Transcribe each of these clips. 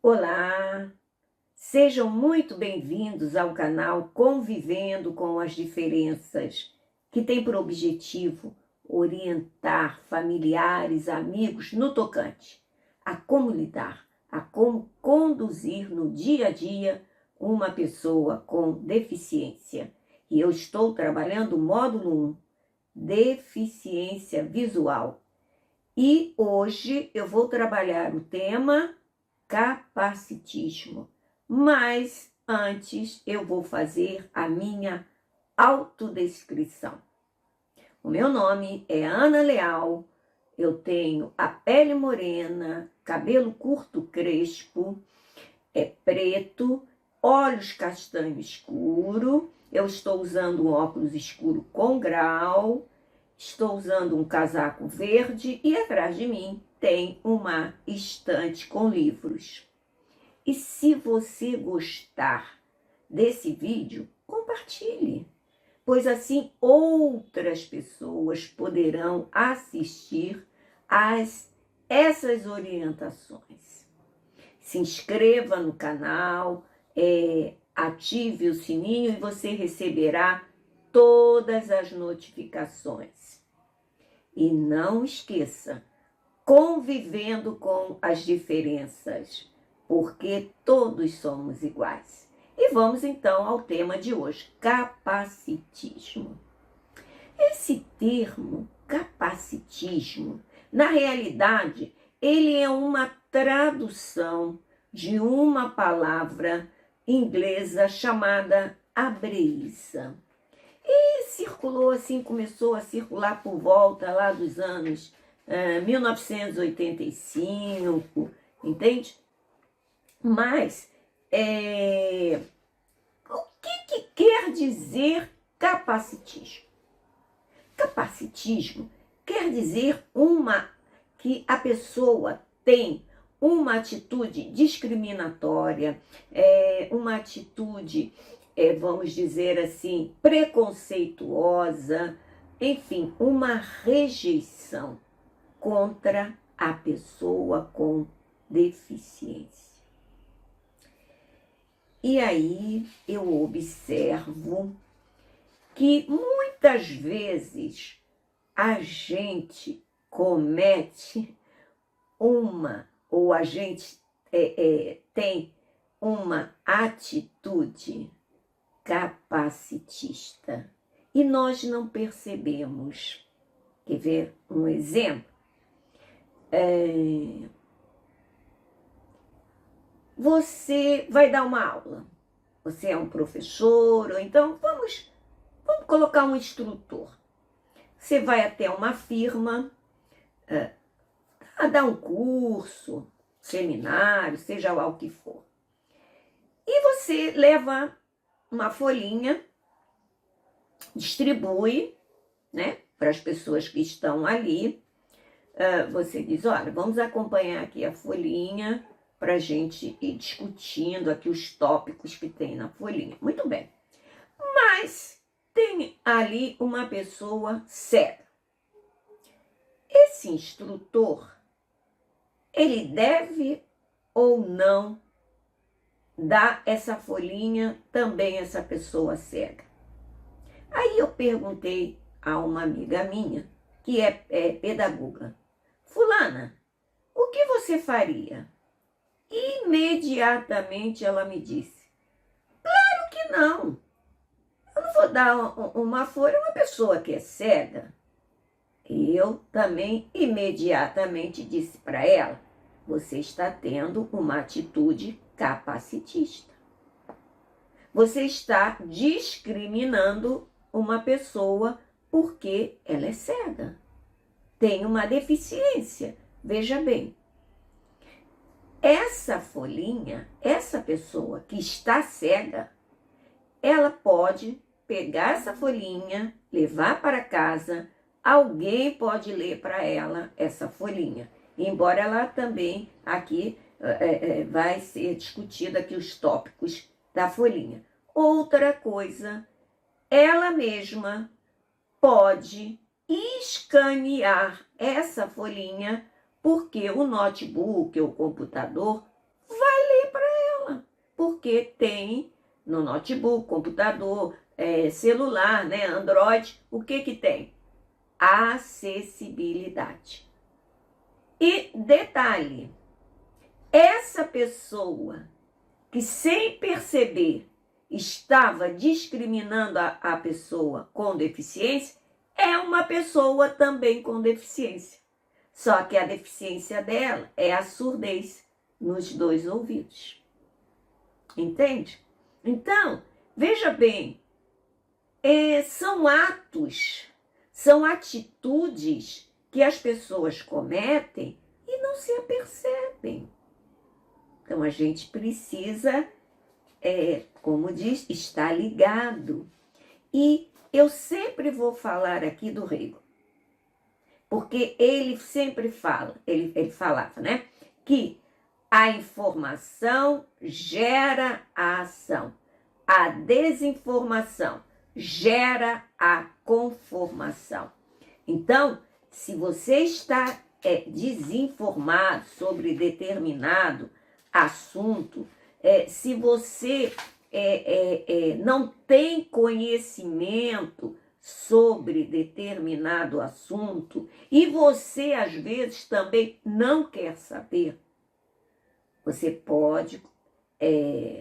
Olá, sejam muito bem-vindos ao canal Convivendo com as Diferenças, que tem por objetivo orientar familiares, amigos no tocante a como lidar, a como conduzir no dia a dia uma pessoa com deficiência. E eu estou trabalhando o módulo 1, deficiência visual. E hoje eu vou trabalhar o tema capacitismo. Mas antes eu vou fazer a minha autodescrição. O meu nome é Ana Leal, eu tenho a pele morena, cabelo curto crespo, preto, olhos castanho escuro, eu estou usando um óculos escuro com grau, estou usando um casaco verde e atrás de mim tem uma estante com livros. E se você gostar desse vídeo, compartilhe, pois assim outras pessoas poderão assistir a essas orientações. Se inscreva no canal, ative o sininho e você receberá todas as notificações. E não esqueça, convivendo com as diferenças, porque todos somos iguais. E vamos então ao tema de hoje, capacitismo. Esse termo, capacitismo, na realidade, ele é uma tradução de uma palavra inglesa chamada abreíça. E circulou assim, começou a circular por volta lá dos anos 1985, entende? Mas o que quer dizer capacitismo? Capacitismo quer dizer que a pessoa tem uma atitude discriminatória, uma atitude, vamos dizer assim, preconceituosa, enfim, uma rejeição contra a pessoa com deficiência. E aí eu observo que muitas vezes a gente comete ou a gente tem uma atitude capacitista e nós não percebemos. Quer ver um exemplo? Você vai dar uma aula, você é um professor, ou então vamos colocar um instrutor. Você vai até uma firma a dar um curso, seminário, seja lá o que for. E você leva uma folhinha, distribui, né, para as pessoas que estão ali. Você diz, olha, vamos acompanhar aqui a folhinha para a gente ir discutindo aqui os tópicos que tem na folhinha. Muito bem. Mas tem ali uma pessoa cega. Esse instrutor, ele deve ou não dar essa folhinha também a essa pessoa cega? Aí eu perguntei a uma amiga minha, que é pedagoga, fulana, o que você faria? Imediatamente ela me disse, claro que não, eu não vou dar uma folha a uma pessoa que é cega. E eu também imediatamente disse para ela, você está tendo uma atitude capacitista. Você está discriminando uma pessoa porque ela é cega, tem uma deficiência. Veja bem, essa folhinha, essa pessoa que está cega, ela pode pegar essa folhinha, levar para casa, alguém pode ler para ela essa folhinha. Embora ela também aqui vai ser discutida aqui os tópicos da folhinha. Outra coisa, ela mesma pode escanear essa folhinha porque o notebook, o computador, vai ler porque tem no notebook, computador, celular, né, Android, o que que tem? Acessibilidade. E detalhe, essa pessoa que sem perceber estava discriminando a pessoa com deficiência, é uma pessoa também com deficiência. Só que a deficiência dela é a surdez nos 2 ouvidos. Entende? Então, veja bem, são atos, são atitudes que as pessoas cometem e não se apercebem. Então, a gente precisa, como diz, estar ligado. E eu sempre vou falar aqui do Rego, porque ele sempre fala, ele falava, né, que a informação gera a ação, a desinformação gera a conformação. Então, se você está desinformado sobre determinado assunto, se você não tem conhecimento sobre determinado assunto e você, às vezes, também não quer saber, você pode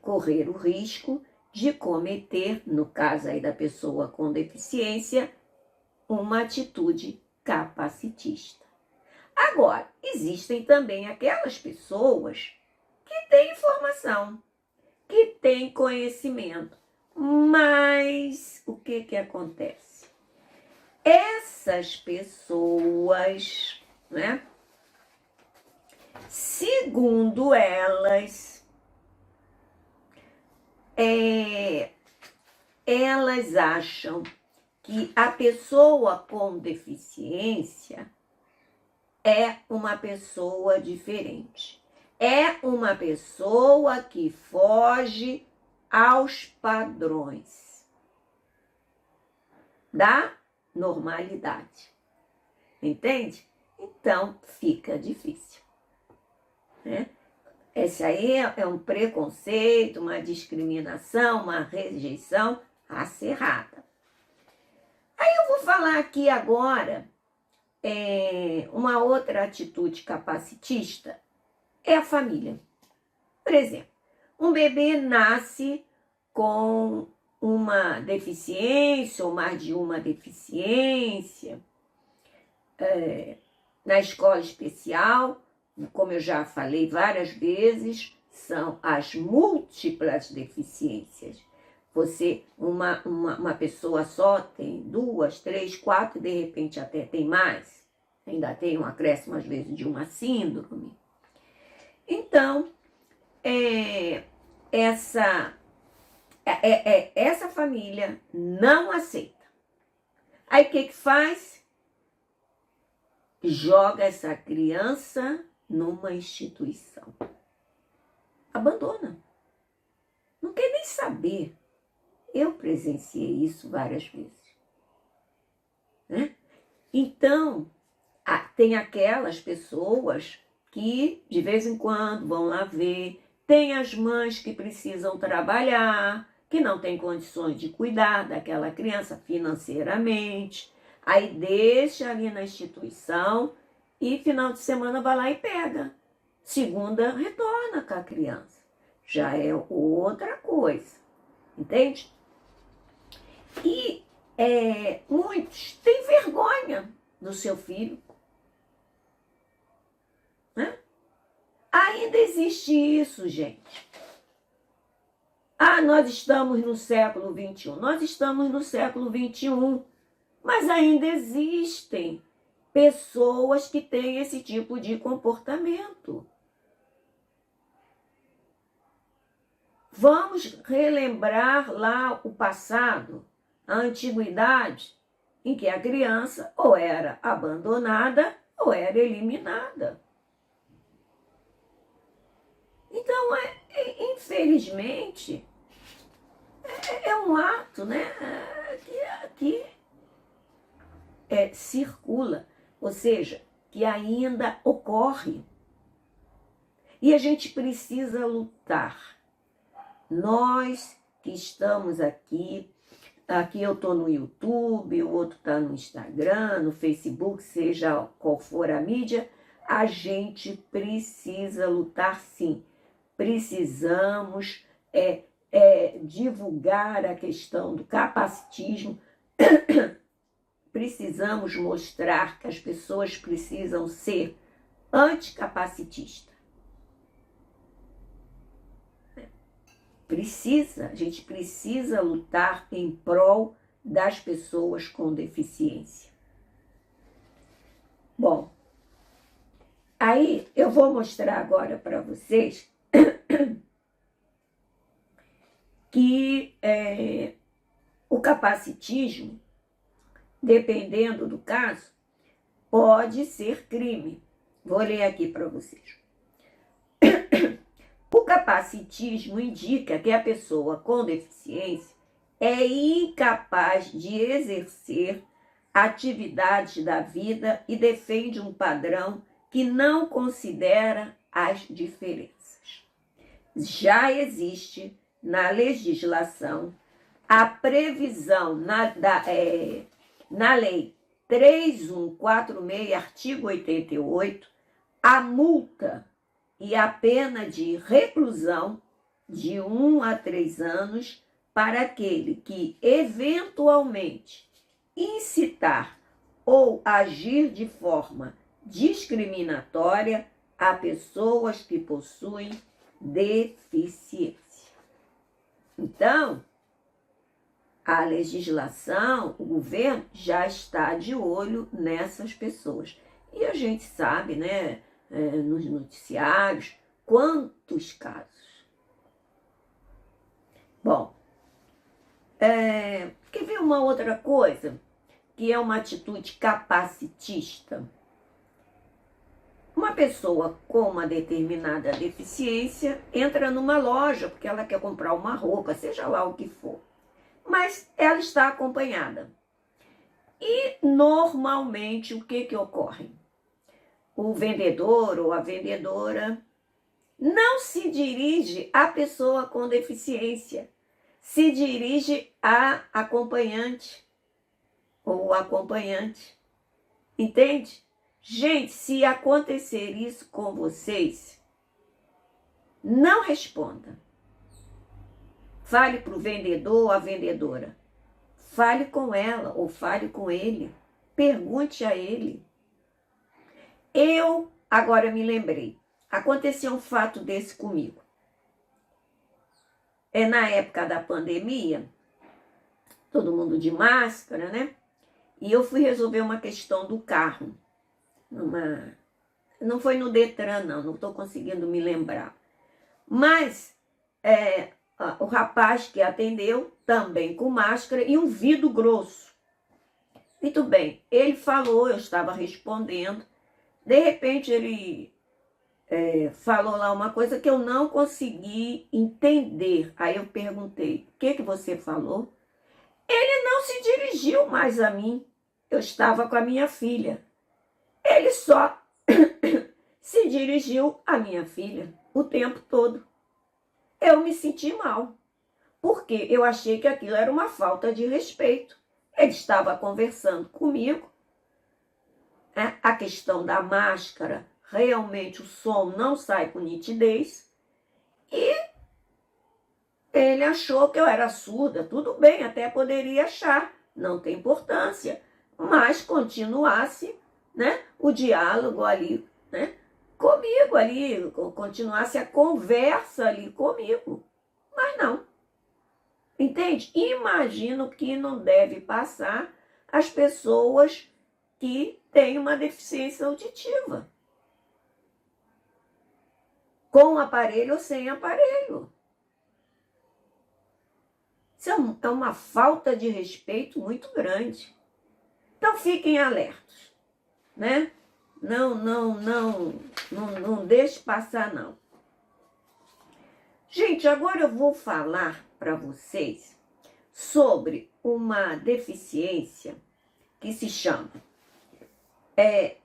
correr o risco de cometer, no caso aí da pessoa com deficiência, uma atitude capacitista. Agora, existem também aquelas pessoas que têm informação, que têm conhecimento, mas o que que acontece? Essas pessoas, né, segundo elas, elas acham que a pessoa com deficiência é uma pessoa diferente. É uma pessoa que foge aos padrões da normalidade. Entende? Então, fica difícil, né? Esse aí é um preconceito, uma discriminação, uma rejeição acirrada. Aí eu vou falar aqui agora uma outra atitude capacitista, é a família. Por exemplo, um bebê nasce com uma deficiência ou mais de uma deficiência, na escola especial, como eu já falei várias vezes, são as múltiplas deficiências. Uma pessoa só tem 2, 3, 4, e de repente até tem mais. Ainda tem um acréscimo, às vezes, de uma síndrome. Então, essa família não aceita. Aí o que faz? Joga essa criança numa instituição. Abandona. Não quer nem saber. Eu presenciei isso várias vezes, né? Então, tem aquelas pessoas que de vez em quando vão lá ver, tem as mães que precisam trabalhar, que não têm condições de cuidar daquela criança financeiramente, aí deixa ali na instituição e final de semana vai lá e pega. Segunda, retorna com a criança. Já é outra coisa, entende? E muitos têm vergonha do seu filho, né? Ainda existe isso, gente. Nós estamos no século XXI. Nós estamos no século XXI, mas ainda existem pessoas que têm esse tipo de comportamento. Vamos relembrar lá o passado, a antiguidade, em que a criança ou era abandonada ou era eliminada. Então, infelizmente, é um ato, né, que circula, ou seja, que ainda ocorre. E a gente precisa lutar Nós que estamos aqui eu estou no YouTube, o outro está no Instagram, no Facebook, seja qual for a mídia, a gente precisa lutar sim. Precisamos divulgar a questão do capacitismo, precisamos mostrar que as pessoas precisam ser anticapacitistas. A gente precisa lutar em prol das pessoas com deficiência. Bom, aí eu vou mostrar agora para vocês que o capacitismo, dependendo do caso, pode ser crime. Vou ler aqui para vocês. O capacitismo indica que a pessoa com deficiência é incapaz de exercer atividades da vida e defende um padrão que não considera as diferenças. Já existe na legislação a previsão na Lei 3.146, artigo 88, a multa e a pena de reclusão de 1 a 3 anos para aquele que, eventualmente, incitar ou agir de forma discriminatória a pessoas que possuem deficiência. Então, a legislação, o governo já está de olho nessas pessoas. E a gente sabe, né, nos noticiários, quantos casos. Bom, quer ver uma outra coisa, que é uma atitude capacitista? Uma pessoa com uma determinada deficiência entra numa loja porque ela quer comprar uma roupa, seja lá o que for, mas ela está acompanhada. E, normalmente, o que ocorre? O vendedor ou a vendedora não se dirige à pessoa com deficiência, se dirige à acompanhante ou acompanhante. Entende? Gente, se acontecer isso com vocês, não responda. Fale para o vendedor ou a vendedora. Fale com ela ou fale com ele. Pergunte a ele. Eu agora me lembrei. Aconteceu um fato desse comigo. Na época da pandemia, todo mundo de máscara, né? E eu fui resolver uma questão do carro. Não foi no Detran, não estou conseguindo me lembrar. Mas o rapaz que atendeu, também com máscara e um vidro grosso. Muito bem, ele falou, eu estava respondendo. De repente ele falou lá uma coisa que eu não consegui entender. Aí eu perguntei, o que você falou? Ele não se dirigiu mais a mim. Eu estava com a minha filha. Ele só se dirigiu à minha filha o tempo todo. Eu me senti mal, porque eu achei que aquilo era uma falta de respeito. Ele estava conversando comigo. A questão da máscara, realmente o som não sai com nitidez. E ele achou que eu era surda. Tudo bem, até poderia achar, não tem importância. Mas continuasse, né, o diálogo ali, né, comigo ali, continuasse a conversa ali comigo. Mas não. Entende? Imagino que não deve passar as pessoas que têm uma deficiência auditiva. Com aparelho ou sem aparelho. Isso é uma falta de respeito muito grande. Então fiquem alertos, né? Não deixe passar, não. Gente, agora eu vou falar para vocês sobre uma deficiência que se chama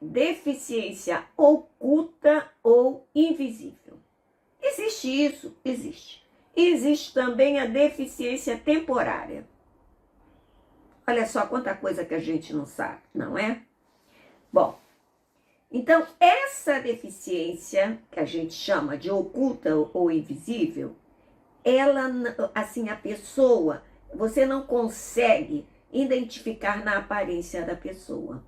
deficiência oculta ou invisível. Existe isso? Existe. Existe também a deficiência temporária. Olha só quanta coisa que a gente não sabe, não é? Bom, então essa deficiência, que a gente chama de oculta ou invisível, ela, assim, a pessoa, você não consegue identificar na aparência da pessoa.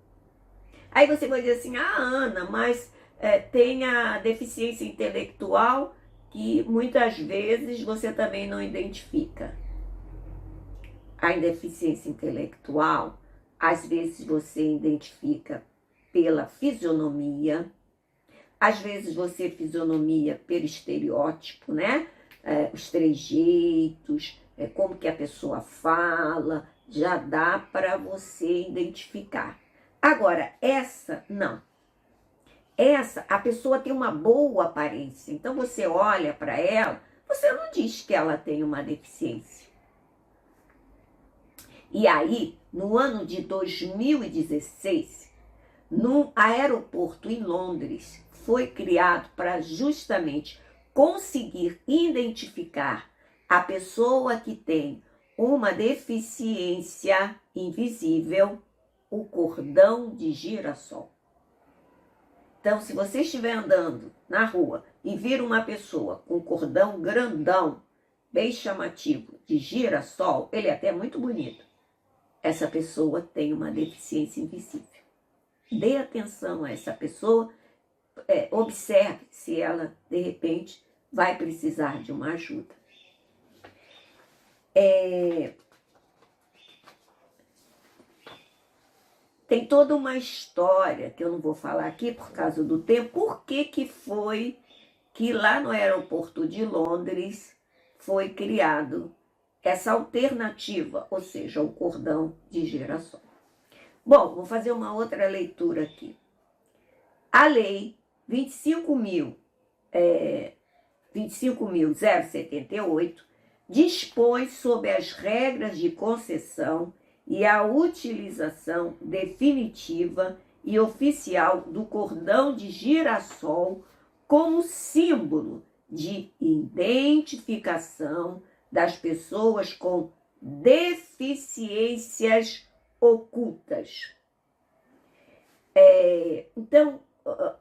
Aí você vai dizer assim, Ana, mas tem a deficiência intelectual que muitas vezes você também não identifica. A deficiência intelectual, às vezes você identifica pela fisionomia, às vezes você fisionomia pelo estereótipo, né? Os trejeitos, como que a pessoa fala, já dá para você identificar. Agora, essa, não. Essa, a pessoa tem uma boa aparência, então você olha para ela, você não diz que ela tem uma deficiência. E aí, no ano de 2016, no aeroporto em Londres, foi criado para justamente conseguir identificar a pessoa que tem uma deficiência invisível, o cordão de girassol. Então, se você estiver andando na rua e vir uma pessoa com um cordão grandão, bem chamativo, de girassol, ele é até muito bonito, essa pessoa tem uma deficiência invisível. Dê atenção a essa pessoa, observe se ela, de repente, vai precisar de uma ajuda. Tem toda uma história, que eu não vou falar aqui por causa do tempo, por que foi que lá no aeroporto de Londres foi criado essa alternativa, ou seja, o cordão de girassol. Bom, vou fazer uma outra leitura aqui. A lei 25.078 dispõe sobre as regras de concessão e a utilização definitiva e oficial do cordão de girassol como símbolo de identificação das pessoas com deficiências ocultas. Então,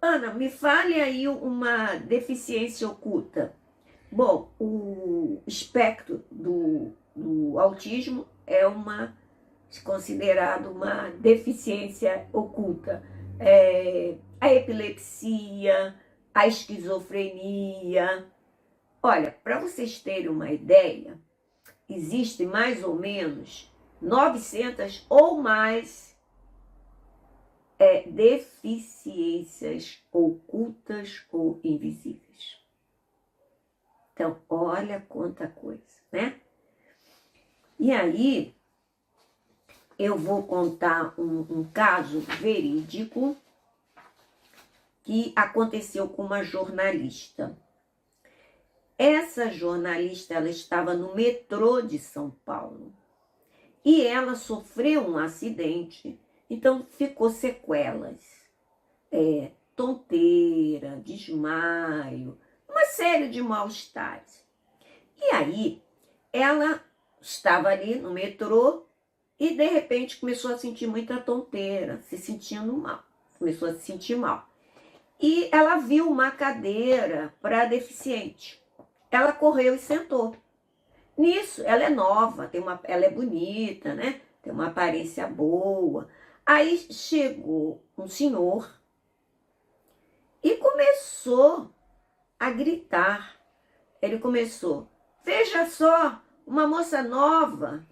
Ana, me fale aí uma deficiência oculta. Bom, o espectro do autismo é considerado uma deficiência oculta. A epilepsia, a esquizofrenia. Olha, para vocês terem uma ideia, existem mais ou menos 900 ou mais deficiências ocultas ou invisíveis. Então, olha quanta coisa, né? E aí, eu vou contar um caso verídico que aconteceu com uma jornalista. Essa jornalista, ela estava no metrô de São Paulo e ela sofreu um acidente, então ficou sequelas, tonteira, desmaio, uma série de mal-estares. E aí, ela estava ali no metrô e, de repente, começou a sentir muita tonteira, se sentindo mal, começou a se sentir mal. E ela viu uma cadeira para deficiente. Ela correu e sentou. Nisso, ela é nova, ela é bonita, né? Tem uma aparência boa. Aí chegou um senhor e começou a gritar. Ele começou, veja só, uma moça nova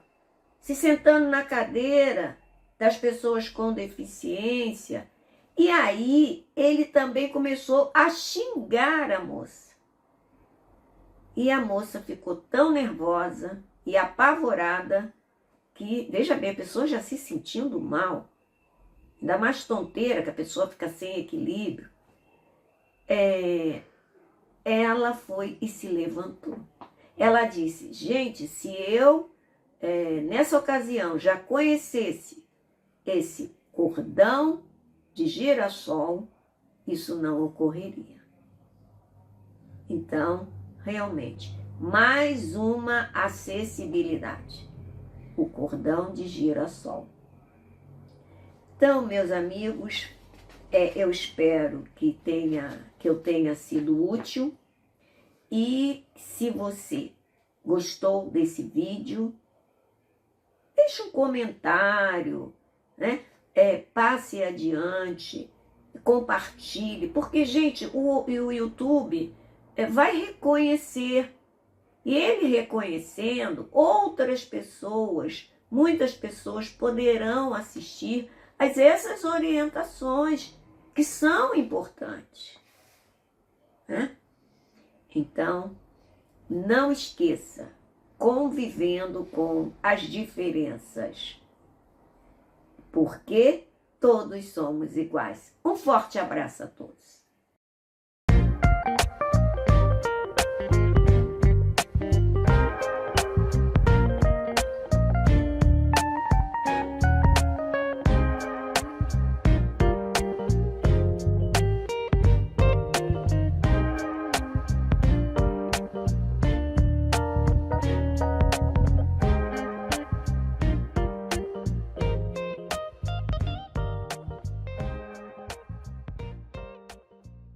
se sentando na cadeira das pessoas com deficiência. E aí ele também começou a xingar a moça. E a moça ficou tão nervosa e apavorada que, veja bem, a pessoa já se sentindo mal, ainda mais tonteira, que a pessoa fica sem equilíbrio, ela foi e se levantou. Ela disse, gente, se eu, nessa ocasião, já conhecesse esse cordão de girassol, isso não ocorreria. Então, realmente, mais uma acessibilidade, o cordão de girassol. Então, meus amigos, eu espero que eu tenha sido útil, e se você gostou desse vídeo, deixe um comentário, né? Passe adiante, compartilhe, porque, gente, o YouTube vai reconhecer, e ele reconhecendo, outras pessoas, muitas pessoas poderão assistir a essas orientações que são importantes, né? Então, não esqueça, convivendo com as diferenças, porque todos somos iguais. Um forte abraço a todos.